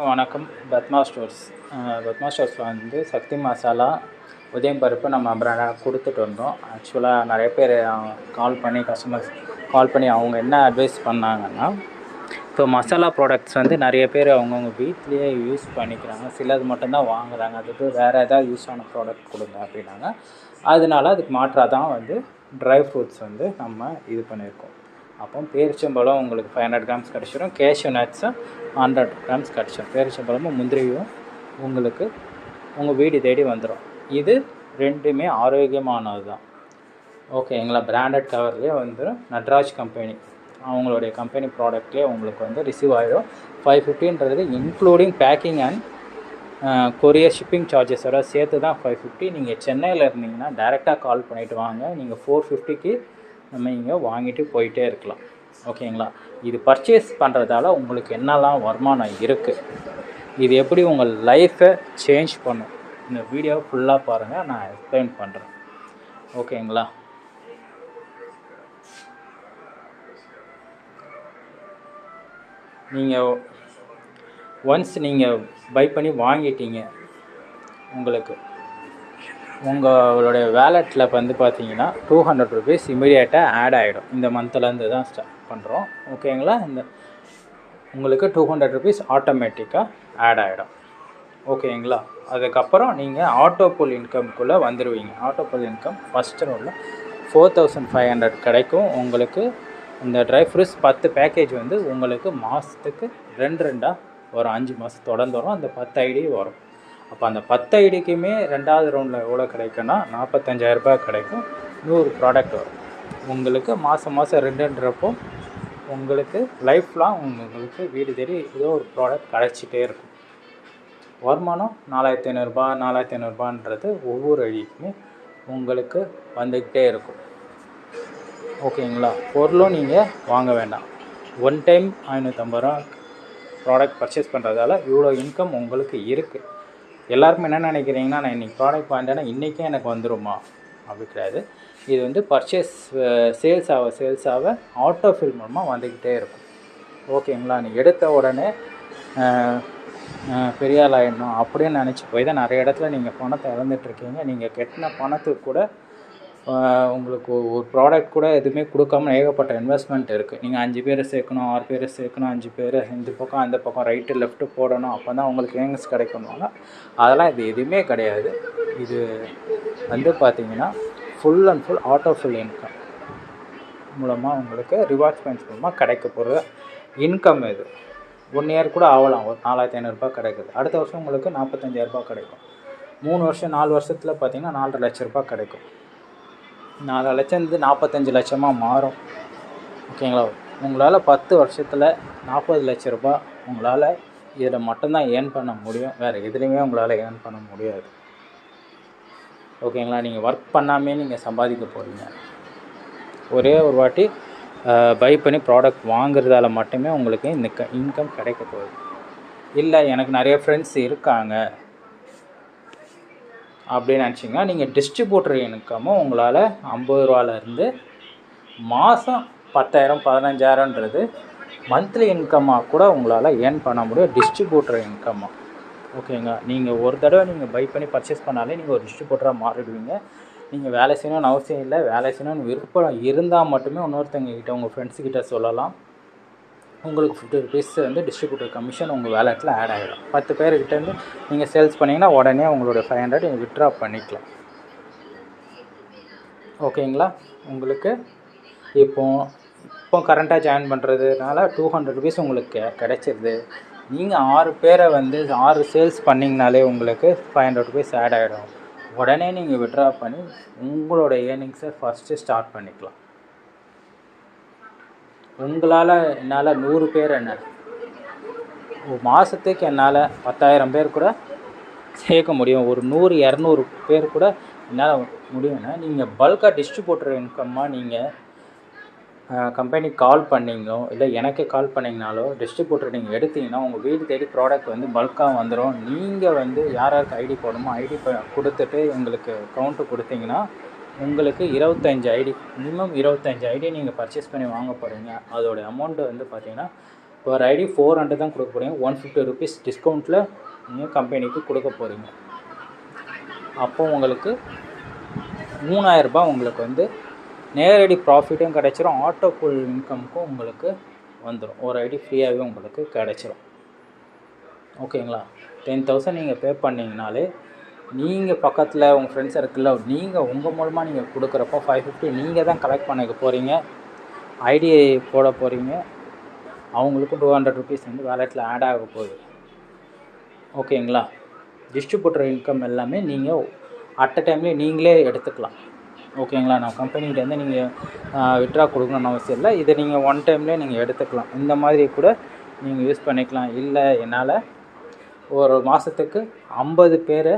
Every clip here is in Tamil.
வணக்கம். பத்மா ஸ்டோர்ஸ். பத்மா ஸ்டோர்ஸில் வந்து சக்தி மசாலா, உதயம் பருப்பு நம்ம பிராண்டாக கொடுத்துட்டு வந்தோம். ஆக்சுவலாக நிறைய பேர் கஸ்டமர்ஸ் கால் பண்ணி அவங்க என்ன அட்வைஸ் பண்ணாங்கன்னா, இப்போ மசாலா ப்ராடக்ட்ஸ் வந்து நிறைய பேர் அவங்கவுங்க வீட்லேயே யூஸ் பண்ணிக்கிறாங்க. சிலது மட்டும்தான் வாங்குகிறாங்க. அதுக்கு வேறு ஏதாவது யூஸ் ஆன ப்ராடக்ட் கொடுங்க அப்படின்னாங்க. அதனால அதுக்கு மாற்றாக தான் வந்து ட்ரை ஃப்ரூட்ஸ் வந்து நம்ம இது பண்ணியிருக்கோம். அப்போ பேரிச்சம்பழம் உங்களுக்கு 500 கிராம்ஸ் கிடச்சிடும். கேஷ்யூ நட்ஸும் 100 கிராம்ஸ் கிடச்சிடும். பேரிச்சம்பழமும் முந்திரியும் உங்களுக்கு உங்கள் வீடு தேடி வந்துடும். இது ரெண்டுமே ஆரோக்கியமானது தான். ஓகேங்களா? பிராண்டட் கவர்லேயே வந்துடும். நட்ராஜ் கம்பெனி அவங்களுடைய கம்பெனி ப்ராடக்ட்லேயே உங்களுக்கு வந்து ரிசீவ் ஆகிடும். 550ன்றது including packing and courier shipping சார்ஜஸோட சேர்த்து தான் 550. நீங்கள் சென்னையில் இருந்தீங்கன்னா டைரெக்டாக கால் பண்ணிவிட்டு வாங்க. நீங்கள் 450க்கு நம்ம இங்கே வாங்கிட்டு போயிட்டே இருக்கலாம். ஓகேங்களா? இது பர்ச்சேஸ் பண்ணுறதால உங்களுக்கு என்னெல்லாம் வருமானம் இருக்குது, இது எப்படி உங்கள் லைஃப்பை சேஞ்ச் பண்ணும், இந்த வீடியோ ஃபுல்லாக பாருங்கள். நான் எக்ஸ்பிளைன் பண்ணுறேன். ஓகேங்களா? நீங்கள் ஒன்ஸ் நீங்கள் பை பண்ணி வாங்கிட்டீங்க, உங்களுக்கு உங்களுடைய வேலெட்டில் வந்து பார்த்தீங்கன்னா 200 ருபீஸ் இமீடியட்டாக ஆட் ஆகிடும். இந்த மந்த்லேருந்து தான் ஸ்டார்ட் பண்ணுறோம். ஓகேங்களா? இந்த உங்களுக்கு 200 ருபீஸ் ஆட்டோமேட்டிக்காக ஆட் ஆகிடும். ஓகேங்களா? அதுக்கப்புறம் நீங்கள் ஆட்டோபுல் இன்கம்குள்ளே வந்துடுவீங்க. ஆட்டோபுல் இன்கம் ஃபஸ்ட்டு ரோலில் 4500 கிடைக்கும். உங்களுக்கு இந்த ட்ரை ஃப்ரூட்ஸ் 10 பேக்கேஜ் வந்து உங்களுக்கு மாதத்துக்கு 2 வரும். 5 மாதம் தொடர்ந்து வரும். அந்த 10 ஐடி வரும். அப்போ அந்த 10 ஐடிக்குமே ரெண்டாவது ரவுண்டில் எவ்வளோ கிடைக்குன்னா 45,000 ரூபாய் கிடைக்கும். 100 ப்ராடக்ட் வரும். உங்களுக்கு மாதம் 2ன்றப்போ உங்களுக்கு லைஃப் லாங் உங்களுக்கு வீடு தேடி ஏதோ ஒரு ப்ராடக்ட் கிடச்சிட்டே இருக்கும். வருமானம் 4500 ஒவ்வொரு ஐடிக்குமே உங்களுக்கு வந்துக்கிட்டே இருக்கும். ஓகேங்களா? பொருளும் நீங்கள் வாங்க வேண்டாம். ஒன் டைம் 550 ரூபா ப்ராடக்ட் பர்ச்சேஸ் பண்ணுறதால இவ்வளோ இன்கம் உங்களுக்கு இருக்குது. எல்லாருமே என்ன நினைக்கிறீங்கன்னா, நான் இன்றைக்கி ப்ராடக்ட் வாங்கிட்டேன்னா இன்றைக்கே எனக்கு வந்துடுமா? அப்படி கிடையாது. இது வந்து பர்ச்சேஸ் சேல்ஸ் ஆக ஆட்டோ ஃபில் மூலமாக வந்துக்கிட்டே இருக்கும். ஓகேங்களா? நீ எடுத்த உடனே பெரிய ஆள் ஆகிடணும் அப்படின்னு நினச்சி போய் தான் நிறைய இடத்துல நீங்கள் பணத்தை இழந்துட்டுருக்கீங்க. நீங்கள் கட்டின பணத்துக்கு கூட உங்களுக்கு ஒரு ப்ராடக்ட் கூட எதுவுமே கொடுக்காம ஏகப்பட்ட இன்வெஸ்ட்மெண்ட் இருக்குது. நீங்கள் 5 பேரை சேர்க்கணும், 6 பேரை சேர்க்கணும், 5 பேர் இந்த பக்கம் அந்த பக்கம் ரைட்டு லெஃப்ட்டு போடணும், அப்போ தான் உங்களுக்கு ஏர்னிங்ஸ் கிடைக்கணும்னா அதெல்லாம் இது எதுவுமே கிடையாது. இது வந்து பார்த்திங்கன்னா full and full auto fill income மூலமாக உங்களுக்கு ரிவார்ட்ஸ் பாயிண்ட்ஸ் மூலமாக கிடைக்க போகிற இன்கம். இது 1 இயர் கூட ஆகலாம். ஒரு 4500 ரூபாய் கிடைக்குது. அடுத்த வருஷம் உங்களுக்கு 45,000 ரூபாய் கிடைக்கும். 3 வருஷம் 4 வருஷத்தில் பார்த்திங்கன்னா 4.5 லட்ச ரூபாய் கிடைக்கும். 4 லட்சம் 45 லட்சமாக மாறும். ஓகேங்களா? உங்களால் 10 வருஷத்தில் 40 லட்ச ரூபாய் உங்களால் இதில் மட்டும்தான் ஏர்ன் பண்ண முடியும். வேறு எதுலேயுமே உங்களால் ஏர்ன் பண்ண முடியாது. ஓகேங்களா? நீங்கள் ஒர்க் பண்ணாமே நீங்கள் சம்பாதிக்க போகிறீங்க. ஒரே ஒரு வாட்டி பை பண்ணி ப்ராடக்ட் வாங்குறதால மட்டுமே உங்களுக்கு இந்த இன்கம் கிடைக்க போகுது. இல்லை எனக்கு நிறைய ஃப்ரெண்ட்ஸ் இருக்காங்க அப்படின்னு நினச்சிங்கன்னா, நீங்கள் டிஸ்ட்ரிபியூட்டர் இன்கமும் உங்களால் 50 ரூபாலேருந்து மாதம் 10,000 15,000ன்றது மந்த்லி இன்கமாக கூட உங்களால் ஏர்ன் பண்ண முடியும். டிஸ்ட்ரிபியூட்டர் இன்கமாக. ஓகேங்க? நீங்கள் ஒரு தடவை நீங்கள் பை பண்ணி பர்ச்சேஸ் பண்ணாலே நீங்கள் ஒரு டிஸ்ட்ரிபியூட்டராக மாறிடுவீங்க. நீங்கள் வேலை செய்யணும்னு அவசியம் இல்லை. வேலை செய்யணும்னு விருப்பம் இருந்தால் மட்டுமே இன்னொருத்தங்கக்கிட்ட உங்கள் ஃப்ரெண்ட்ஸுக்கிட்ட சொல்லலாம். உங்களுக்கு 50 ருபீஸ் வந்து டிஸ்ட்ரிபியூட்டர் கமிஷன் உங்கள் வேலெட்டில் ஆட் ஆகிடும். 10 பேர்கிட்டேருந்து நீங்கள் சேல்ஸ் பண்ணிங்கன்னா உடனே உங்களோட 500 நீங்கள் வித்ட்ரா பண்ணிக்கலாம். ஓகேங்களா? உங்களுக்கு இப்போ கரண்ட்டாக ஜாயின் பண்ணுறதுனால 200 ருபீஸ் உங்களுக்கு கிடைச்சிருது. நீங்கள் 6 பேரை வந்து 6 சேல்ஸ் பண்ணிங்கனாலே உங்களுக்கு 500 ருபீஸ் ஆட் ஆகிடும். உடனே நீங்கள் வித்ட்ரா பண்ணி உங்களோட ஏர்னிங்ஸை ஃபஸ்ட்டு ஸ்டார்ட் பண்ணிக்கலாம். என்னால் 100 பேர் ஒரு மாதத்துக்கு என்னால் 10,000 பேர் கூட சேர்க்க முடியும். ஒரு 100-200 பேர் கூட என்னால் முடியும்னா நீங்கள் பல்காக டிஸ்ட்ரிபியூட்டர் இன்கம்மாக நீங்கள் கம்பெனிக்கு கால் பண்ணிங்களோ இல்லை எனக்கே கால் பண்ணிங்கனாலோ டிஸ்ட்ரிபியூட்டர் நீங்கள் எடுத்தீங்கன்னா உங்கள் வீடு தேடி ப்ராடக்ட் வந்து பல்காக வந்துடும். நீங்கள் வந்து யாருக்கு ஐடி போடணுமோ ஐடி கொடுத்துட்டு எங்களுக்கு கவுண்ட்டு கொடுத்தீங்கன்னா உங்களுக்கு 25 ஐடி மினிமம் 25 ஐடி நீங்கள் பர்ச்சேஸ் பண்ணி வாங்க போகிறீங்க. அதோடைய அமௌண்ட்டு வந்து பார்த்திங்கன்னா ஒரு ஐடி 400 தான் கொடுக்க போகிறீங்க. 150 ருபீஸ் டிஸ்கவுண்ட்டில் நீங்கள் கம்பெனிக்கு கொடுக்க போகிறீங்க. அப்போ உங்களுக்கு 3000 ரூபாய் உங்களுக்கு வந்து நேரடி ப்ராஃபிட்டும் கிடச்சிரும், ஆட்டோ ஃபுல் இன்கமுக்கும் உங்களுக்கு வந்துடும். ஒரு ஐடி ஃப்ரீயாகவே உங்களுக்கு கிடச்சிரும். ஓகேங்களா? 10,000 நீங்கள் பே பண்ணிங்கனாலே நீங்கள் பக்கத்தில் உங்கள் ஃப்ரெண்ட்ஸ் சர்க்கிளில் நீங்கள் உங்கள் மூலமாக நீங்கள் கொடுக்குறப்போ 550 நீங்கள் தான் கலெக்ட் பண்ணிக்க போகிறீங்க. ஐடி போட போகிறீங்க. அவங்களுக்கும் 200 ருபீஸ் வந்து வேலெட்டில் ஆட் ஆக போகுது. ஓகேங்களா? டிஸ்ட்ரிபியூட்டர் இன்கம் எல்லாமே நீங்கள் அட் அ டைம்லேயே நீங்களே எடுத்துக்கலாம். ஓகேங்களா? நான் கம்பெனிகிட்டேருந்து நீங்கள் விட்ரா கொடுக்கணும்னு அவசியம் இல்லை. இதை நீங்கள் ஒன் டைம்லேயே நீங்கள் எடுத்துக்கலாம். இந்த மாதிரி கூட நீங்கள் யூஸ் பண்ணிக்கலாம். இல்லை என்னால் ஒரு மாதத்துக்கு 50 பேர்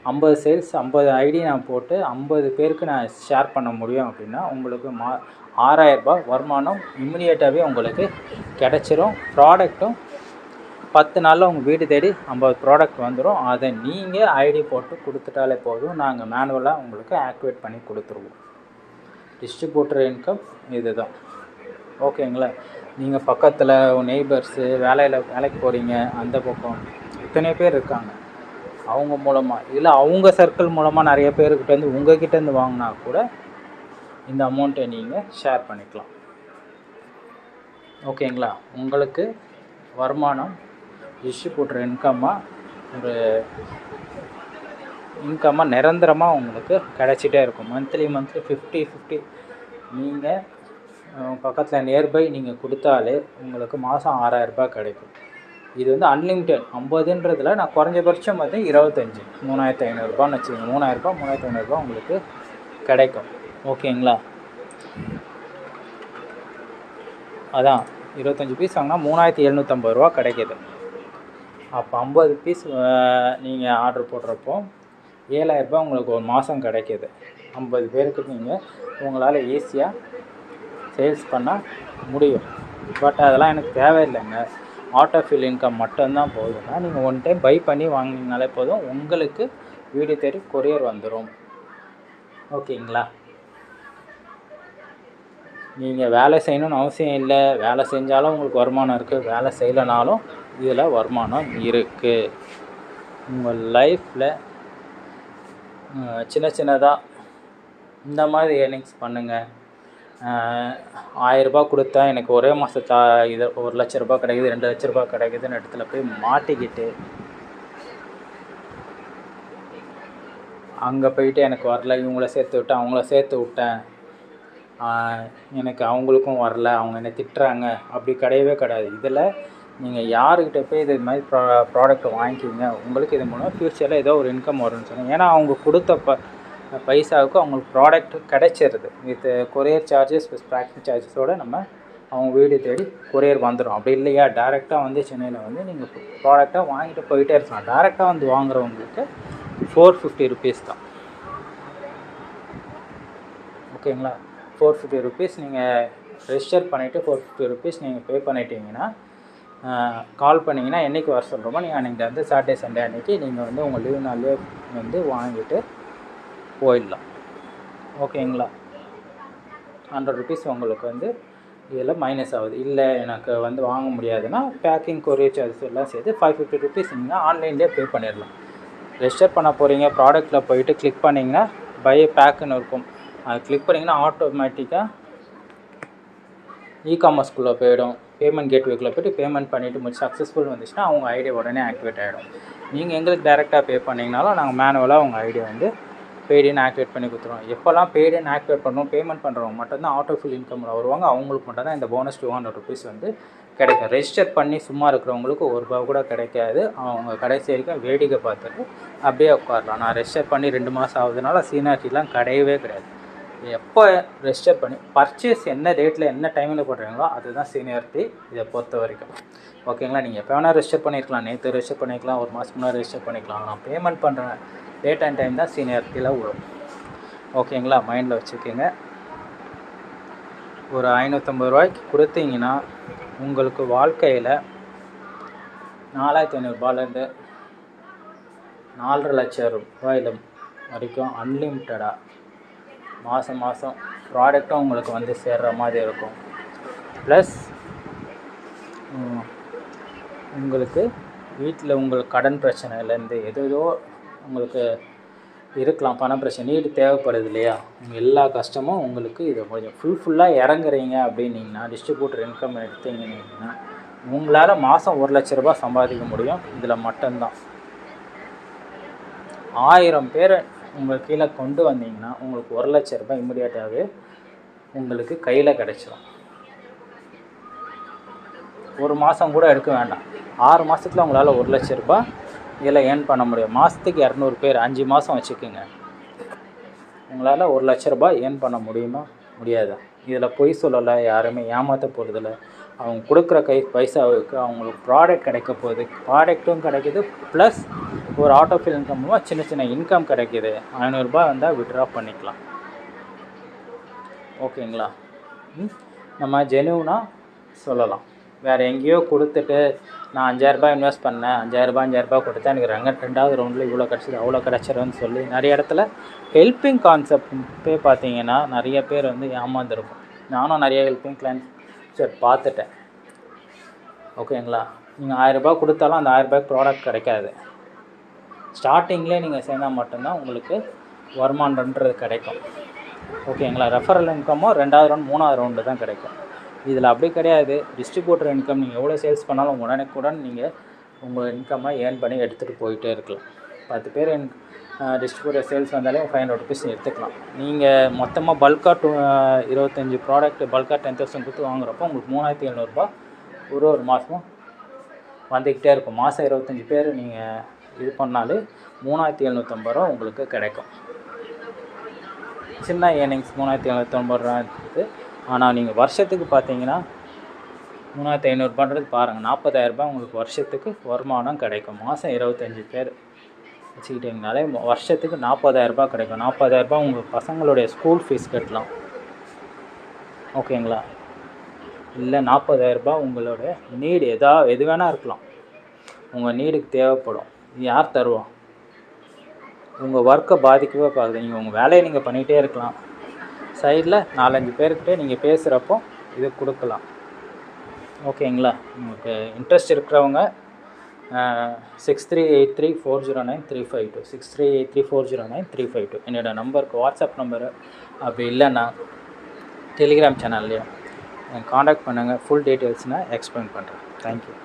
50 சேல்ஸ் 50 ஐடி நான் போட்டு 50 பேருக்கு நான் ஷேர் பண்ண முடியும் அப்படின்னா உங்களுக்கு 6000 ரூபாய் வருமானம் இம்மிடியேட்டாகவே உங்களுக்கு கிடச்சிரும். ப்ராடக்ட்டும் 10 நாளில் உங்கள் வீடு தேடி 50 ப்ராடக்ட் வந்துடும். அதை நீங்கள் ஐடி போட்டு கொடுத்துட்டாலே போதும், நாங்கள் மேனுவலாக உங்களுக்கு ஆக்டிவேட் பண்ணி கொடுத்துருவோம். டிஸ்ட்ரிபியூட்டர் இன்கம் இது தான். ஓகேங்களா? நீங்கள் பக்கத்தில் நெய்பர்ஸு வேலைக்கு போகிறீங்க, அந்த பக்கம் இத்தனை பேர் இருக்காங்க, அவங்க மூலமாக இல்லை அவங்க சர்க்கிள் மூலமாக நிறைய பேர்கிட்ட வந்து உங்கள்கிட்டேருந்து வாங்கினா கூட இந்த அமௌண்ட்டை நீங்கள் ஷேர் பண்ணிக்கலாம். ஓகேங்களா? உங்களுக்கு வருமானம் டிஸ்ட்ரிபியூட்டர் இன்கம்மாக நிரந்தரமாக உங்களுக்கு கிடச்சிட்டே இருக்கும். மந்த்லி 50 நீங்கள் பக்கத்தில் நியர்பை நீங்கள் கொடுத்தாலே உங்களுக்கு மாதம் 6000 ரூபாய் கிடைக்கும். இது வந்து அன்லிமிட்டட். 50ன்றதில் நான் குறைஞ்சபட்சம் வந்து 25 3500 ரூபான்னு வச்சுக்கோங்க. 3000 ரூபாய் 3500 ரூபாய் உங்களுக்கு கிடைக்கும். ஓகேங்களா? அதான் 25 பீஸ் வாங்கினா 3750 ரூபா கிடைக்கிது. அப்போ 50 பீஸ் நீங்கள் ஆர்டர் போடுறப்போ 7000 ரூபாய் உங்களுக்கு ஒரு மாதம் கிடைக்கிது. 50 பேருக்கு நீங்கள் உங்களால் ஈஸியாக சேல்ஸ் பண்ண முடியும். பட் அதெல்லாம் எனக்கு தேவையில்லைங்க. ஆட்டோ ஃபில் இன்கம் மட்டும்தான் போகுதுன்னா நீங்கள் ஒன் டைம் பை பண்ணி வாங்கினீங்கனாலே போதும், உங்களுக்கு வீடு தேடி கொரியர் வந்துடும். ஓகேங்களா? நீங்கள் வேலை செய்யணும்னு அவசியம் இல்லை. வேலை செஞ்சாலும் உங்களுக்கு வருமானம் இருக்குது, வேலை செய்யலைனாலும் இதில் வருமானம் இருக்குது. உங்கள் லைஃப்பில் சின்னதாக இந்த மாதிரி ஏர்னிங்ஸ் பண்ணுங்கள். 1000 ரூபாய் கொடுத்தா எனக்கு ஒரே மாதம் இது 1 லட்ச ரூபாய் கிடைக்குது, 2 லட்ச ரூபாய் கிடைக்குதுன்னு இடத்துல போய் மாட்டிக்கிட்டு அங்கே போயிட்டு எனக்கு வரல, இவங்கள சேர்த்து விட்டேன் அவங்கள சேர்த்து விட்டேன், எனக்கு அவங்களுக்கும் வரல, அவங்க என்னை திட்டுறாங்க, அப்படி கிடையவே கிடையாது. இதில் நீங்கள் யாருக்கிட்ட போய் இது மாதிரி ப்ராடக்ட் வாங்கிக்கிங்க, உங்களுக்கு இது மூலம் ஃப்யூச்சரில் ஏதோ ஒரு இன்கம் வரும்னு சொன்னாங்க. ஏன்னா அவங்க கொடுத்த பைசாவுக்கு அவங்களுக்கு ப்ராடக்ட் கிடைச்சிருது. With courier charges plus packing சார்ஜஸோடு நம்ம அவங்க வீடு தேடி கொரியர் வந்துடும். அப்படி இல்லையா, டேரெக்டாக வந்து சென்னையில் வந்து நீங்கள் ப்ராடக்டாக வாங்கிட்டு போயிட்டே இருக்கலாம். டேரெக்டாக வந்து வாங்குறவங்களுக்கு 450 ருபீஸ் தான். ஓகேங்களா? 450 ருபீஸ் நீங்கள் ரெஜிஸ்டர் பண்ணிவிட்டு 450 ருபீஸ் நீங்கள் பே பண்ணிட்டீங்கன்னா கால் பண்ணிங்கன்னா என்றைக்கு வர சொல்கிறோமோ நீங்கள் அன்றைக்கி வந்து சாட்டர்டே சண்டே அன்றைக்கி நீங்கள் வந்து உங்கள் லீவ் நாள்லேயே வந்து வாங்கிட்டு போயிடலாம். ஓகேங்களா? 100 ருபீஸ் உங்களுக்கு வந்து இதில் மைனஸ் ஆகுது. இல்லை எனக்கு வந்து வாங்க முடியாதுன்னா பேக்கிங் கொரியர் சார்ஜஸ் எல்லாம் சேர்த்து 550 ருபீஸ் நீங்கள் ஆன்லைன்லேயே பே பண்ணிடலாம். ரெஜிஸ்டர் பண்ண போகிறீங்க, ப்ராடக்ட்டில் போயிட்டு கிளிக் பண்ணிங்கன்னா பை பேக்குன்னு இருக்கும். அது கிளிக் பண்ணிங்கன்னா ஆட்டோமேட்டிக்காக இ-காமர்ஸ்குள்ளே போயிடும். பேமெண்ட் கேட்வேக்குள்ளே போய்ட்டு பேமெண்ட் பண்ணிவிட்டு முடிச்சு சக்ஸஸ்ஃபுல் வந்துச்சுன்னா அவங்க ஐடியா உடனே ஆக்டிவேட் ஆகிடும். நீங்கள் எங்களுக்கு டேரெக்டாக பே பண்ணிங்கனாலும் நாங்கள் மேனுவலாக உங்கள் ஐடியா வந்து பெய்டுன்னு ஆக்டிவேட் பண்ணி கொடுத்துருவோம். எப்போல்லாம் பெய்டுன்னு ஆக்டிவேட் பண்ணுறோம் பேமெண்ட் பண்ணுறவங்க மட்டும்தான் ஆட்டோ ஃபில் இன்கமில் வருவாங்க. அவங்களுக்கு மட்டும்தான் இந்த போனஸ் 200 ருபீஸ் வந்து கிடைக்கும். ரெஜிஸ்டர் பண்ணி சும்மா இருக்கிறவங்களுக்கு ₹1 கூட கிடைக்காது. அவங்க கடைசி வரைக்கும் வேடிக்கை பார்த்துட்டு அப்படியே உட்காரலாம். நான் ரெஜிஸ்டர் பண்ணி 2 மாதம் ஆகுதுனால சீனியாரிட்டிலாம் கிடையவே கிடையாது. எப்போ ரெஜிஸ்டர் பண்ணி பர்ச்சேஸ் என்ன டேட்டில் என்ன டைமில் போடுறீங்களோ அதுதான் சீனியாரிட்டி இதை பொறுத்த வரைக்கும். ஓகேங்களா? நீங்கள் எப்போ வேணால் ரெஜிஸ்டர் பண்ணியிருக்கலாம், நேற்று ரெஜிஸ்டர் பண்ணிக்கலாம், ஒரு மாதம் முன்னாடி ரெஜிஸ்டர் பண்ணிக்கலாம். நான் பேமெண்ட் பண்ணுறேன் டேட் அண்ட் டைம் தான் சீனியாரிட்டியில் விடும். ஓகேங்களா? மைண்டில் வச்சுக்கோங்க. ஒரு 550 ரூபாய்க்கு கொடுத்தீங்கன்னா உங்களுக்கு வாழ்க்கையில் 4500 ரூபாயிலேருந்து 4.5 லட்சம் ரூபாயில் வரைக்கும் அன்லிமிட்டடாக மாதம் ப்ராடக்ட்டும் உங்களுக்கு வந்து சேர்கிற மாதிரி இருக்கும். ப்ளஸ் உங்களுக்கு வீட்டில் உங்களுக்கு கடன் பிரச்சனையிலேருந்து ஏதோ உங்களுக்கு இருக்கலாம், பண பிரச்சனை, நீடு தேவைப்படுது இல்லையா, உங்கள் எல்லா கஷ்டமும் உங்களுக்கு இதை கொஞ்சம் ஃபுல்லாக இறங்குறீங்க அப்படின்னீங்கன்னா, டிஸ்ட்ரிபியூட்டர் இன்கம் எடுத்தீங்கன்னா உங்களால் மாதம் 1,00,000 ரூபா சம்பாதிக்க முடியும். இதில் மட்டும்தான் 1000 பேரை உங்கள் கீழே கொண்டு வந்தீங்கன்னா உங்களுக்கு 1,00,000 ரூபாய் இம்மிடியேட்டாகவே உங்களுக்கு கையில் கிடச்சிடும். ஒரு மாதம் கூட எடுக்க வேண்டாம், 6 மாதத்தில் உங்களால் 1,00,000 ரூபாய் இதில் ஏர்ன் பண்ண முடியும். மாதத்துக்கு 200 பேர், 5 மாதம் வச்சுக்கோங்க. உங்களால் 1,00,000 ரூபாய் ஏர்ன் பண்ண முடியுமா? முடியாதா? இதில் பொய் சொல்லலை, யாருமே ஏமாற்ற போகிறதில்ல. அவங்க கொடுக்குற பைசாவுக்கு அவங்களுக்கு ப்ராடக்ட் கிடைக்க போகுது, ப்ராடக்ட்டும் கிடைக்கிது, ப்ளஸ் ஒரு ஆட்டோஃபில் இன்கம் மூலமாக சின்ன இன்கம் கிடைக்கிது. 500 ரூபாய் வந்தால் விட்ரா பண்ணிக்கலாம். ஓகேங்களா? நம்ம ஜெனுவனாக சொல்லலாம். வேறு எங்கேயோ கொடுத்துட்டு நான் 5,000 ரூபாய் இன்வெஸ்ட் பண்ணேன், 5,000 ரூபாய் கொடுத்தா எனக்கு 2வது ரவுண்டில் இவ்வளோ கிடச்சிது, அவ்வளோ கிடச்சிருன்னு சொல்லி நிறைய இடத்துல ஹெல்பிங் கான்செப்ட் பார்த்தீங்கன்னா நிறைய பேர் வந்து ஏமாந்துருக்கும். நானும் நிறைய ஹெல்பிங் கிளைண்ட்ஸ் பார்த்துட்டேன். ஓகேங்களா? நீங்கள் 1000 ரூபாய் கொடுத்தாலும் அந்த 1000 ரூபாய்க்கு ப்ராடக்ட் கிடைக்காது. ஸ்டார்டிங்லேயே நீங்கள் சேர்ந்தால் மட்டும்தான் உங்களுக்கு வருமானன்றது கிடைக்கும். ஓகேங்களா? ரெஃபரல் இன்கமோ 2வது ரவுண்ட் 3வது ரவுண்டு தான் கிடைக்கும். இதில் அப்படி கிடையாது. டிஸ்ட்ரிபியூட்டர் இன்கம் நீங்கள் எவ்வளோ சேல்ஸ் பண்ணாலும் உடனுக்குடன் நீங்கள் உங்கள் இன்கம்மை ஏர்ன் பண்ணி எடுத்துகிட்டு போயிட்டே இருக்கலாம். 10 பேர் டிஸ்ட்ரிபியூட்டர் சேல்ஸ் வந்தாலே 500 ருபீஸ் எடுத்துக்கலாம். நீங்கள் மொத்தமாக பல்காக 25 ப்ராடக்ட் பல்காக 10,000 கொடுத்து வாங்குறப்போ உங்களுக்கு 3,700 ரூபாய் ஒரு மாதமும் வந்துக்கிட்டே இருக்கும். மாதம் 25 பேர் நீங்கள் இது பண்ணாலே 3,750 ரூபா உங்களுக்கு கிடைக்கும். சின்ன ஏர்னிங்ஸ் 3,750 ரூபா இருக்குது. ஆனால் நீங்கள் வருஷத்துக்கு பார்த்தீங்கன்னா 3,500 ரூபான்றது பாருங்கள், 40,000 ரூபாய் உங்களுக்கு வருஷத்துக்கு வருமானம் கிடைக்கும். மாதம் 25 பேர் வச்சுக்கிட்டிங்கனாலே வருஷத்துக்கு 40,000 ரூபாய் கிடைக்கும். 40,000 ரூபாய் உங்கள் பசங்களுடைய ஸ்கூல் ஃபீஸ் கட்டலாம். ஓகேங்களா? இல்லை 40,000 ரூபாய் உங்களோட நீடு எது வேணால் இருக்கலாம், உங்கள் நீடுக்கு தேவைப்படும். யார் தருவா? உங்கள் ஒர்க்கை பாதிக்கவே பார்க்குது. நீங்கள் உங்கள் வேலையை நீங்கள் பண்ணிகிட்டே இருக்கலாம், சைடில் 4-5 பேர்கிட்ட நீங்கள் பேசுகிறப்போ இது கொடுக்கலாம். ஓகேங்களா? உங்களுக்கு இன்ட்ரெஸ்ட் இருக்கிறவங்க 6383409352 6383409352 என்னோடய நம்பருக்கு வாட்ஸ்அப் நம்பரு, அப்படி இல்லைன்னா டெலிகிராம் சேனல்லையும் காண்டாக்ட் பண்ணுங்கள். ஃபுல் டீட்டெயில்ஸ் நான் எக்ஸ்பிளைன் பண்ணுறேன். தேங்க்யூ.